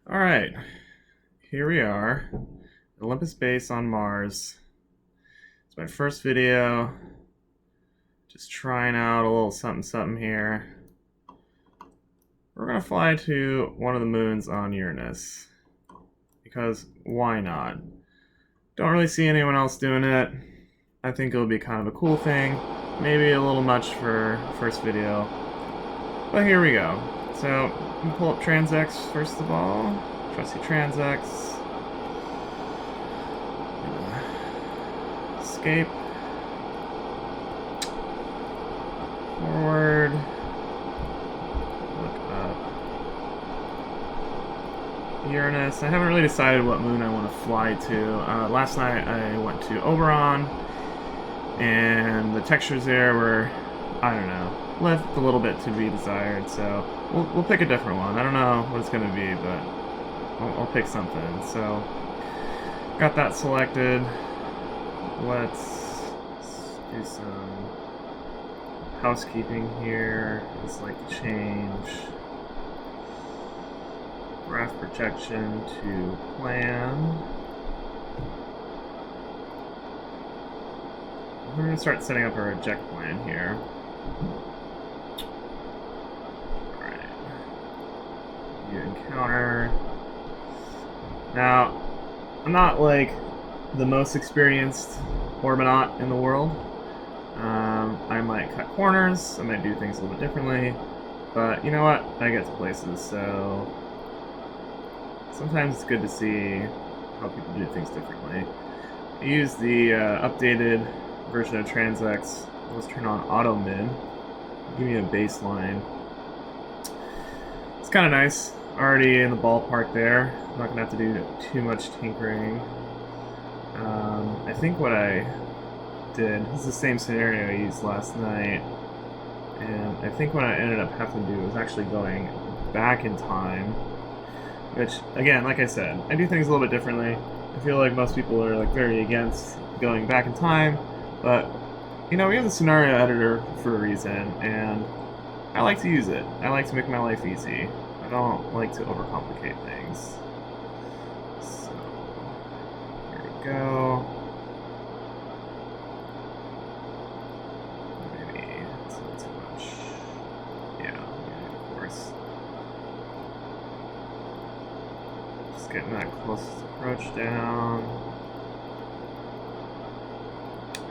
Alright, here we are. Olympus Base on Mars. It's my first video. Just trying out a little something here. We're gonna fly to one of the moons on Uranus. Because why not? Don't really see anyone else doing it. I think it'll be kind of a cool thing. Maybe a little much for first video. But here we go. So, we pull up TransX first of all. Trusty TransX. Escape. Forward. Look up. Uranus. I haven't really decided what moon I want to fly to. Last night I went to Oberon, and the textures there were, I don't know, left a little bit to be desired. So we'll pick a different one. I don't know what it's going to be, but I'll pick something. So got that selected. Let's do some housekeeping here. Just like to change graph projection to plan. We're going to start setting up our eject plan here. Alright. You encounter. Now, I'm not like the most experienced orbitonaut in the world. I might cut corners, I might do things a little bit differently, but you know what? I get to places, so sometimes it's good to see how people do things differently. I use the updated version of TransX. Let's turn on Auto Mid. Give me a baseline. It's kind of nice. Already in the ballpark there. I'm not going to have to do too much tinkering. I think what I did, this is the same scenario I used last night, and I think what I ended up having to do was actually going back in time, which, again, like I said, I do things a little bit differently. I feel like most people are like very against going back in time, but, you know, we have the scenario editor for a reason, and I like to use it. I like to make my life easy. I don't like to overcomplicate things. So, here we go. Maybe it's not too much. Yeah, of course. Just getting that closest approach down.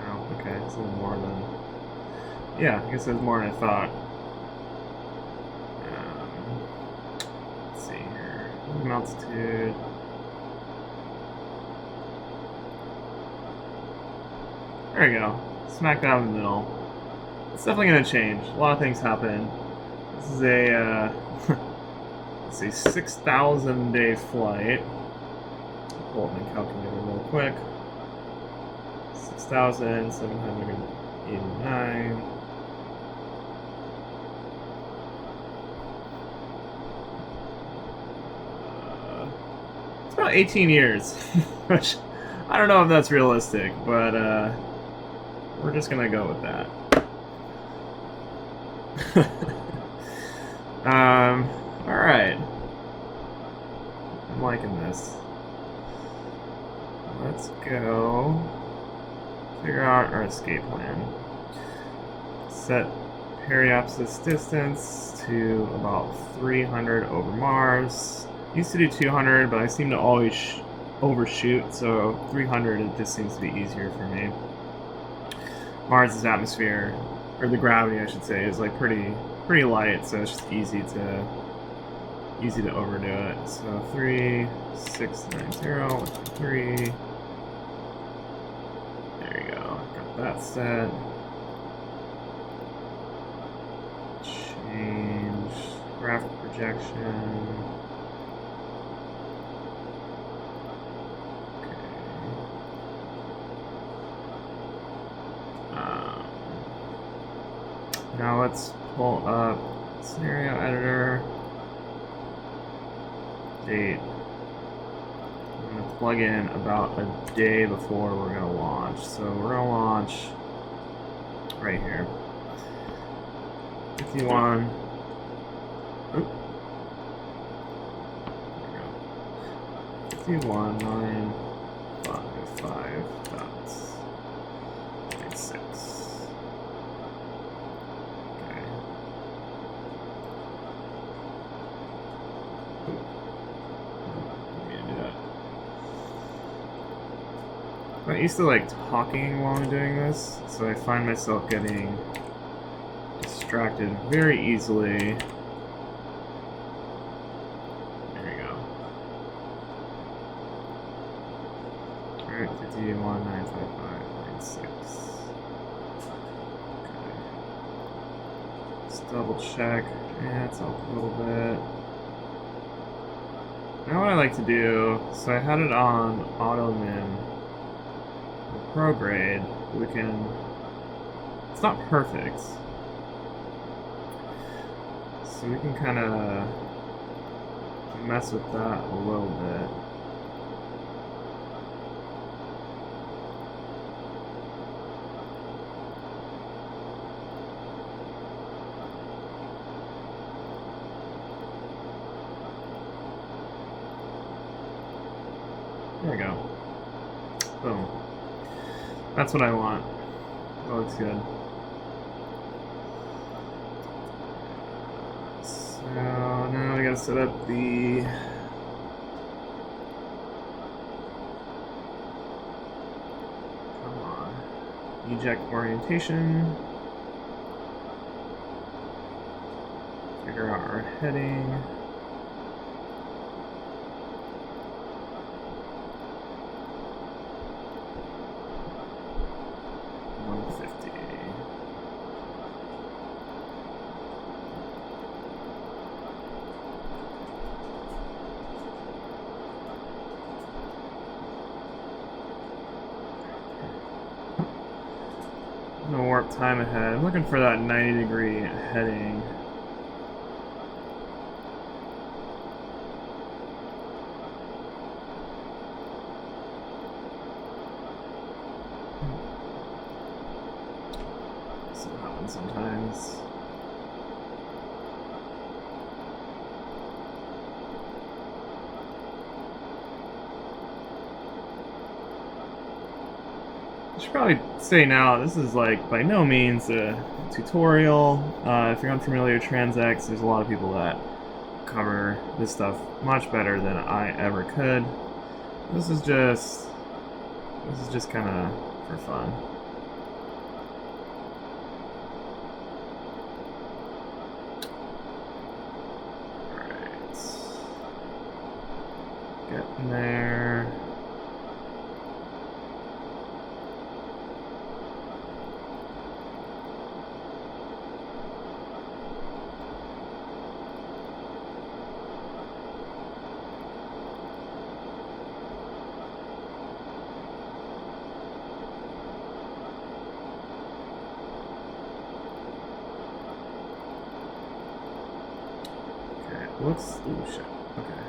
Oh, okay, it's a little more than... Yeah, I guess there's more than I thought. Altitude. There we go. Smack down in the middle. It's definitely going to change. A lot of things happen. This is a, let's see, 6,000 day flight. Pull up my calculator real quick. 6,789. About 18 years, which I don't know if that's realistic, but we're just gonna go with that. All right, I'm liking this. Let's go figure out our escape plan. Set periapsis distance to about 300 over Mars. Used to do 200, but I seem to always overshoot, so 300 it just seems to be easier for me. Mars' atmosphere, or the gravity I should say, is like pretty light, so it's just easy to overdo it. So 3690 3. There you go. Got that set. Change graph projection. Now let's pull up scenario editor. Date. I'm going to plug in about a day before we're going to launch. So we're going to launch right here. 51. Oop. There we go. 51,955.96. Okay. Ooh. I'm gonna do that. I'm not used to like talking while I'm doing this, so I find myself getting distracted very easily. There we go. Alright, 51,955.96. Okay. Let's double check. Yeah, it's up a little bit. Now what I like to do, so I had it on auto min prograde, we can, it's not perfect, so we can kind of mess with that a little bit. There we go. Boom. That's what I want. That looks good. So now we gotta set up the eject orientation. Figure out our heading. Warp time ahead. I'm looking for that 90-degree heading. This happens sometimes. I should probably say now, this is like by no means a tutorial. If you're unfamiliar with TransX, there's a lot of people that cover this stuff much better than I ever could. This is just kind of for fun. Alright. Getting there. Looks, ooh, shit, okay.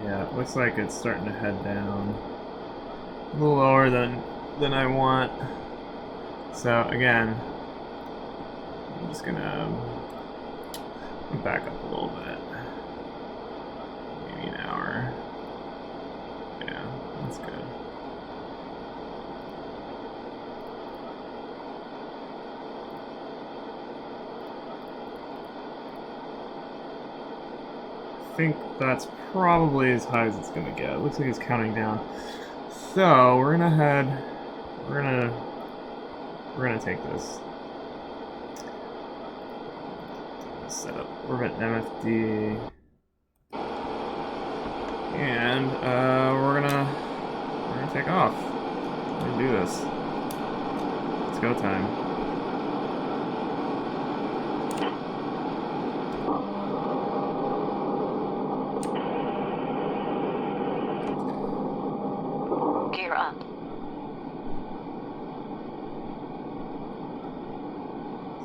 Yeah, it looks like it's starting to head down a little lower than I want. So again, I'm just gonna back up a little bit. Maybe an hour. Yeah, that's good. I think that's probably as high as it's gonna get. It looks like it's counting down. So we're gonna head. We're gonna take this. Set up orbit MFD, and we're gonna take off. We're gonna do this. It's go time.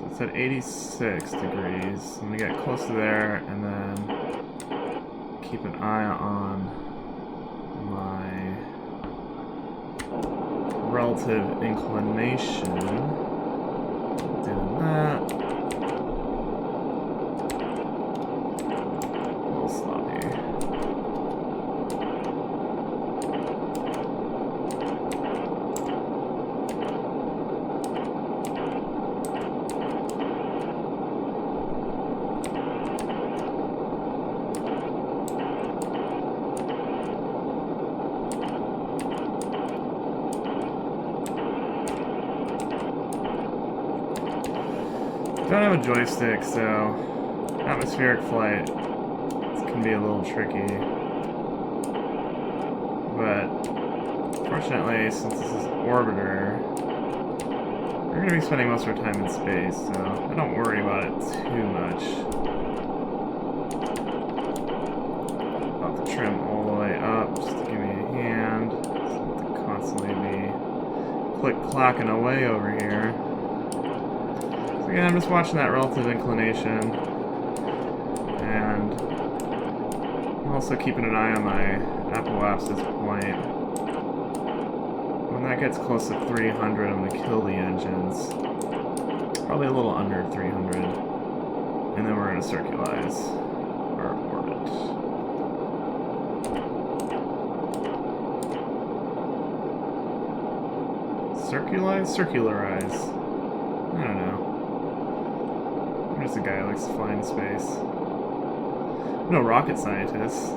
It's at 86 degrees. I'm gonna get close to there and then keep an eye on my relative inclination. Doing that. Don't have a joystick, so atmospheric flight can be a little tricky. But fortunately, since this is orbiter, we're going to be spending most of our time in space, so I don't worry about it too much. About to trim all the way up just to give me a hand. So I have to constantly be click-clacking away over here. So again, I'm just watching that relative inclination, and I'm also keeping an eye on my apoapsis point. When that gets close to 300, I'm going to kill the engines. Probably a little under 300. And then we're going to circularize our orbit. Circularize? I don't know. I'm just a guy who likes to fly in space. I'm no rocket scientist.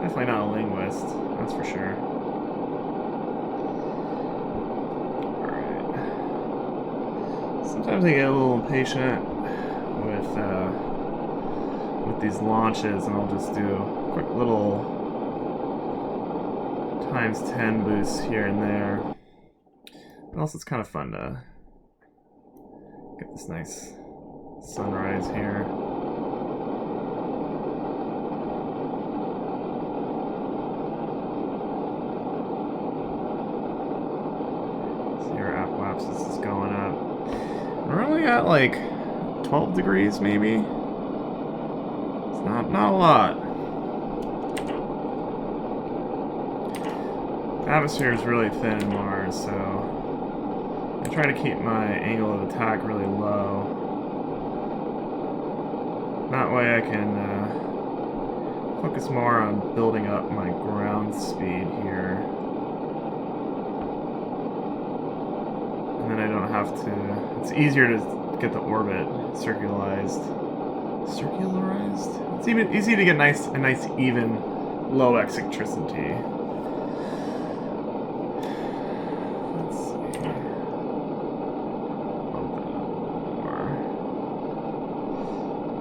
Definitely not a linguist, that's for sure. Alright. Sometimes I get a little impatient with these launches, and I'll just do quick little ×10 boosts here and there. But also it's kind of fun to get this nice sunrise here. This is going up. We're only at like 12 degrees, maybe. It's not a lot. The atmosphere is really thin in Mars, so I try to keep my angle of attack really low. That way I can focus more on building up my ground speed here. And then I don't have to... It's easier to get the orbit circularized. Circularized? It's even easy to get a nice even low eccentricity. Let's see. Bump that up more.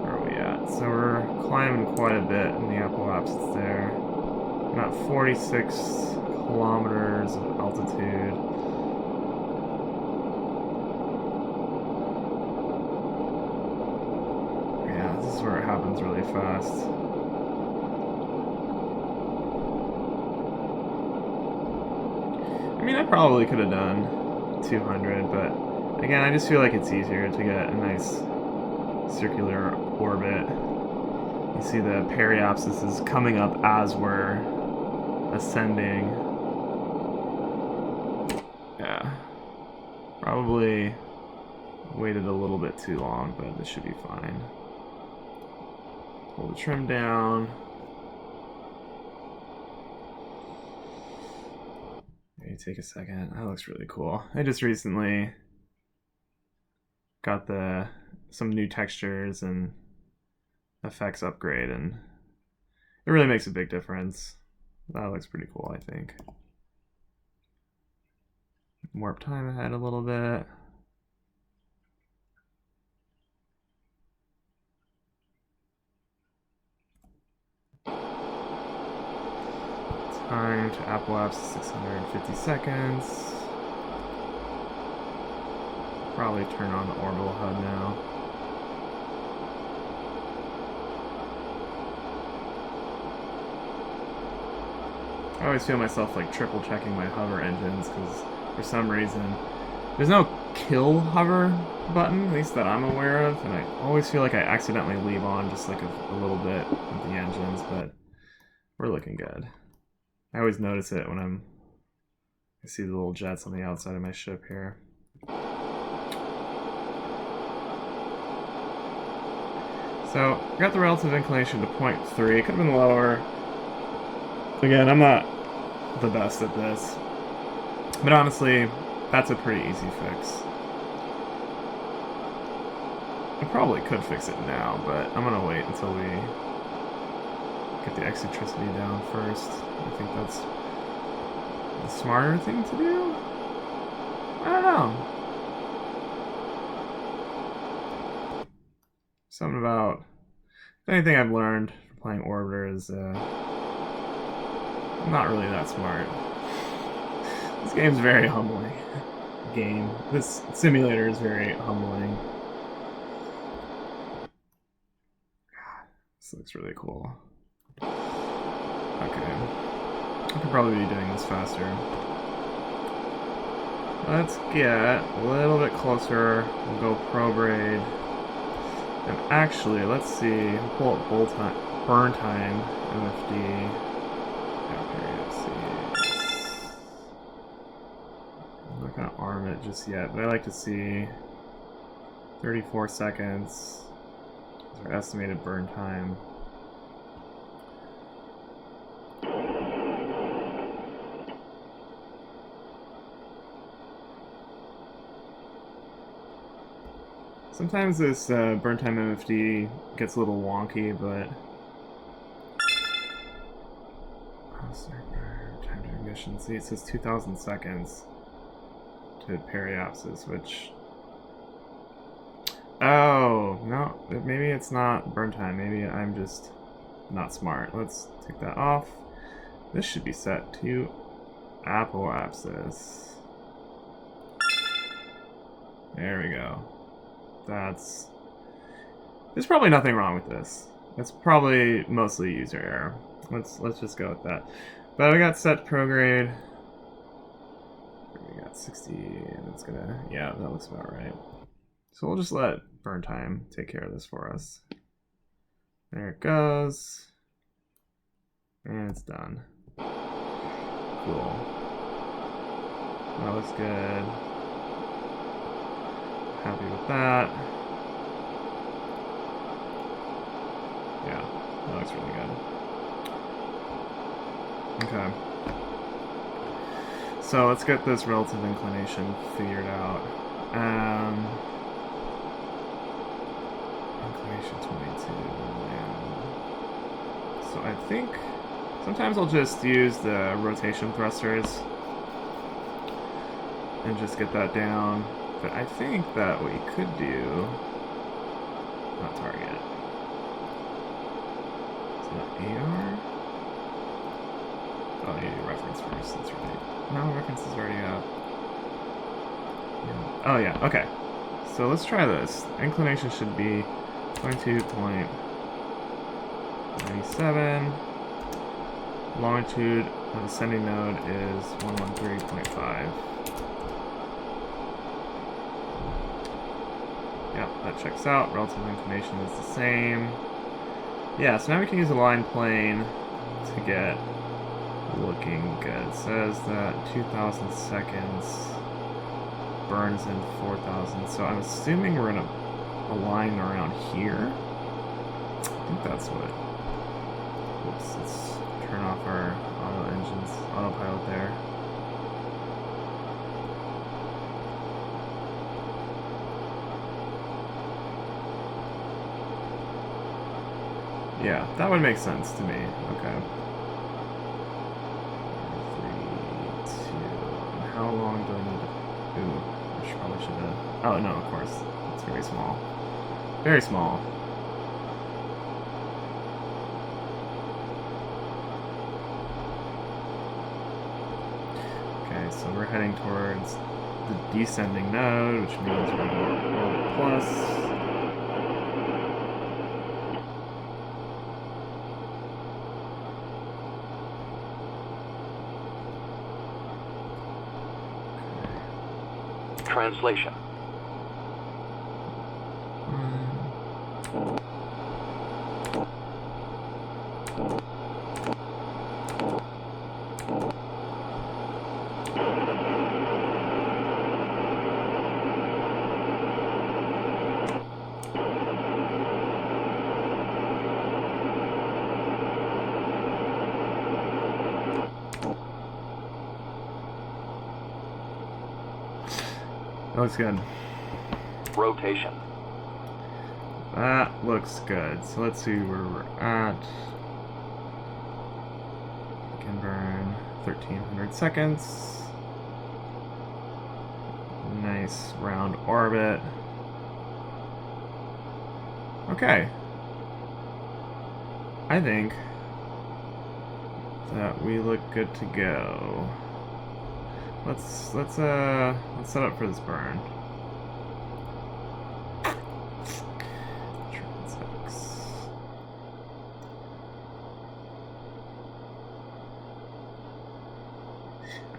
Where are we at? So we're climbing quite a bit in the apoapsis there. About 46 kilometers of altitude. Where it happens really fast. I mean, I probably could have done 200, but again, I just feel like it's easier to get a nice circular orbit. You see the periapsis is coming up as we're ascending. Yeah. Probably waited a little bit too long, but this should be fine. Pull the trim down. Maybe take a second. That looks really cool. I just recently got some new textures and effects upgrade, and it really makes a big difference. That looks pretty cool, I think. Warp time ahead a little bit. Time to apoapsis 650 seconds. Probably turn on the orbital HUD now. I always feel myself like triple checking my hover engines because for some reason there's no kill hover button, at least that I'm aware of, and I always feel like I accidentally leave on just like a little bit of the engines, but we're looking good. I always notice it when I see the little jets on the outside of my ship here. So, got the relative inclination to 0.3. It could have been lower. Again, I'm not the best at this. But honestly, that's a pretty easy fix. I probably could fix it now, but I'm going to wait until we get the eccentricity down first. I think that's the smarter thing to do? I don't know. Something about, if anything I've learned from playing Orbiter is I'm not really that smart. This game's very humbling. This simulator is very humbling. This looks really cool. Okay. I could probably be doing this faster. Let's get a little bit closer. We'll go probrade. And actually, let's see. We'll pull up burn time, MFD. Okay, let's see. I'm not going to arm it just yet, but I like to see 34 seconds. Our estimated burn time. Sometimes this burn time MFD gets a little wonky, but time to ignition. See, it says 2,000 seconds to periapsis, which. Oh, no, maybe it's not burn time. Maybe I'm just not smart. Let's take that off. This should be set to apoapsis. There we go. There's probably nothing wrong with this. It's probably mostly user error. Let's just go with that. But we got set prograde. We got 60, and it's gonna, yeah, that looks about right. So we'll just let burn time take care of this for us. There it goes. And it's done. Cool. That looks good. Happy with that. Yeah, that looks really good. Okay. So let's get this relative inclination figured out. Inclination 22. So I think sometimes I'll just use the rotation thrusters and just get that down. But I think that what you could do, not target. Is it AR? Oh, I need to do reference first. That's right. No, reference is already up. Yeah. Oh yeah. Okay. So let's try this. Inclination should be 22.97. Longitude of ascending node is 113.5. Yep, that checks out. Relative inclination is the same. Yeah, so now we can use a line plane to get looking good. It says that 2,000 seconds burns in 4,000. So I'm assuming we're in a line around here. I think that's what. Oops, let's turn off our autopilot there. Yeah, that would make sense to me. Okay. 3, 2. And how long do I need to? Ooh, I probably should have. Oh no, of course. It's very small. Very small. Okay, so we're heading towards the descending node, which means we're going to orbit plus. Translation. That looks good. Rotation. That looks good. So let's see where we're at. We can burn 1,300 seconds. Nice round orbit. Okay. I think that we look good to go. Let's set up for this burn. TransX.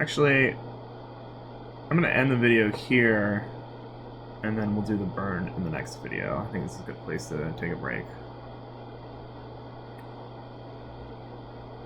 Actually, I'm gonna end the video here, and then we'll do the burn in the next video. I think this is a good place to take a break.